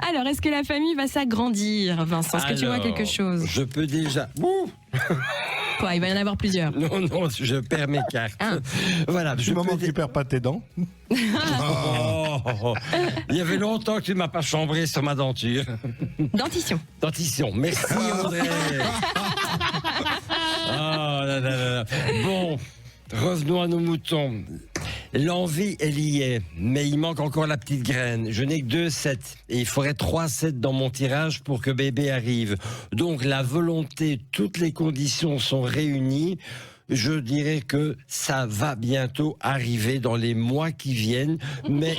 Alors, est-ce que la famille va s'agrandir, Vincent? Est-ce que tu vois quelque chose? Je peux déjà... Ouh. Quoi, il va y en avoir plusieurs. Non, je perds mes cartes. Ah. Voilà, Du moment que tu perds pas tes dents. Oh. Il y avait longtemps que tu ne m'as pas chambré sur ma denture. Dentition. Dentition, merci Audrey. Oh là là là là. Bon, revenons à nos moutons. L'envie, elle y est, mais il manque encore la petite graine. Je n'ai que 2 sets et il faudrait 3 sets dans mon tirage pour que bébé arrive. Donc la volonté, toutes les conditions sont réunies. Je dirais que ça va bientôt arriver dans les mois qui viennent, mais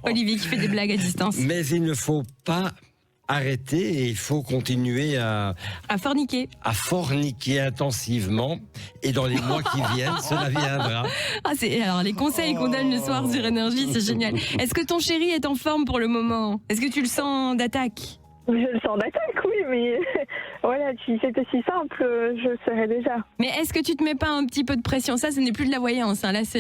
Olivier qui fait des blagues à distance. Mais il ne faut pas arrêter et il faut continuer à forniquer. À forniquer intensivement et dans les mois qui viennent, cela viendra. Alors les conseils qu'on donne le soir sur Énergie, c'est génial. Est-ce que ton chéri est en forme pour le moment? Est-ce que tu le sens d'attaque? Je le sens d'attaque, oui, mais voilà, si c'était si simple, je le serais déjà. Mais est-ce que tu te mets pas un petit peu de pression? Ça, ce n'est plus de la voyance, hein. Là, c'est...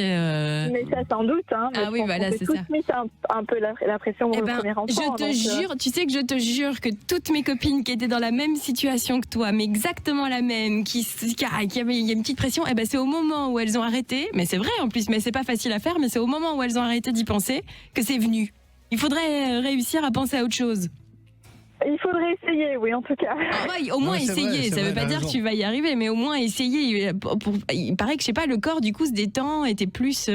Mais ça, sans doute. Hein, ah oui, voilà, c'est ça. Mis un peu la pression pour le premier enfant. Je te jure, tu sais que je te jure que toutes mes copines qui étaient dans la même situation que toi, mais exactement la même, il y a une petite pression, et ben c'est au moment où elles ont arrêté, mais c'est vrai en plus, mais c'est pas facile à faire, mais c'est au moment où elles ont arrêté d'y penser que c'est venu. Il faudrait réussir à penser à autre chose. Il faudrait essayer, oui, en tout cas. Ah bah, au moins essayer, ça veut pas dire que tu vas y arriver, mais au moins essayer. Il paraît que, je sais pas, le corps du coup se détend, était plus...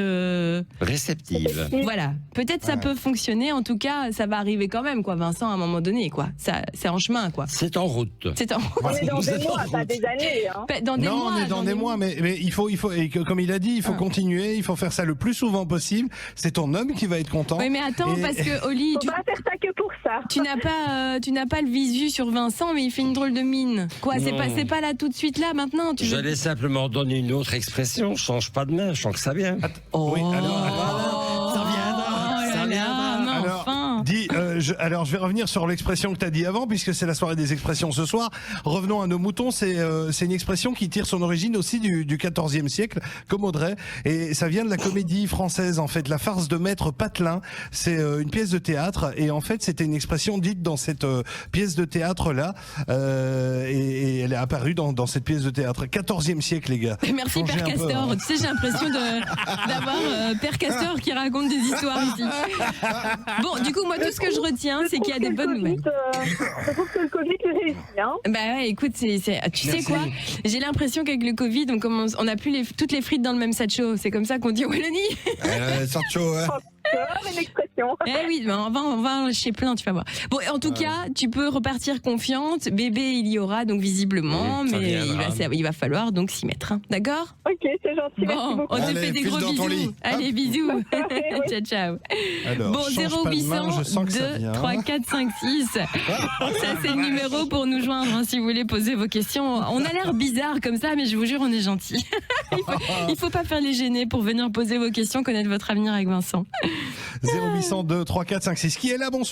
réceptive. Voilà, peut-être ça peut fonctionner, en tout cas, ça va arriver quand même, quoi, Vincent, à un moment donné, quoi. Ça, c'est en chemin, quoi. C'est en route. C'est en route. On est dans des mois, pas des années. Hein. Dans des non, mois, on est dans des mois, mais il faut, et comme il a dit, il faut continuer, il faut faire ça le plus souvent possible. C'est ton homme qui va être content. Oui, mais attends, parce que Oli, faut pas faire ça que pour ça. Tu n'as pas le visu sur Vincent, mais il fait une drôle de mine. Quoi, c'est pas là tout de suite là maintenant. J'allais simplement donner une autre expression. Change pas de main, je sens que ça vient. Oui, alors, ça viendra. Ça viendra. Enfin. Alors, je vais revenir sur l'expression que tu as dit avant, puisque c'est la soirée des expressions ce soir. Revenons à nos moutons. C'est une expression qui tire son origine aussi du XIVe siècle, comme Audrey. Et ça vient de la comédie française, en fait, la farce de Maître Patelin. C'est une pièce de théâtre. Et en fait, c'était une expression dite dans cette pièce de théâtre-là. Et elle est apparue dans cette pièce de théâtre. XIVe siècle, les gars. Merci, Père Castor. Tu sais, j'ai l'impression d'avoir Père Castor qui raconte des histoires ici. Bon, du coup, moi, tout ce que je retiens, c'est qu'il y a des bonnes nouvelles. Je trouve que le Covid est réussi. Hein. Bah ouais, écoute, tu sais quoi? J'ai l'impression qu'avec le Covid, on n'a plus toutes les frites dans le même sacho. C'est comme ça qu'on dit Wallonie. Sacho, hein. Une expression. Eh oui, on va en lâcher plein, tu vas voir. Bon, en tout cas, tu peux repartir confiante. Bébé, il y aura donc visiblement, mais il va falloir donc s'y mettre. Hein. D'accord? Ok, c'est gentil. Merci beaucoup. On te fait des gros bisous. Allez, bisous. Ciao, ciao. Alors, bon, 0800 2 3 4 5 6. Ça, c'est le numéro pour nous joindre hein, si vous voulez poser vos questions. On a l'air bizarre comme ça, mais je vous jure, on est gentil. il faut pas faire les gêner pour venir poser vos questions, connaître votre avenir avec Vincent. 0800 2 3 4 5 6. Qui est là? Bonsoir.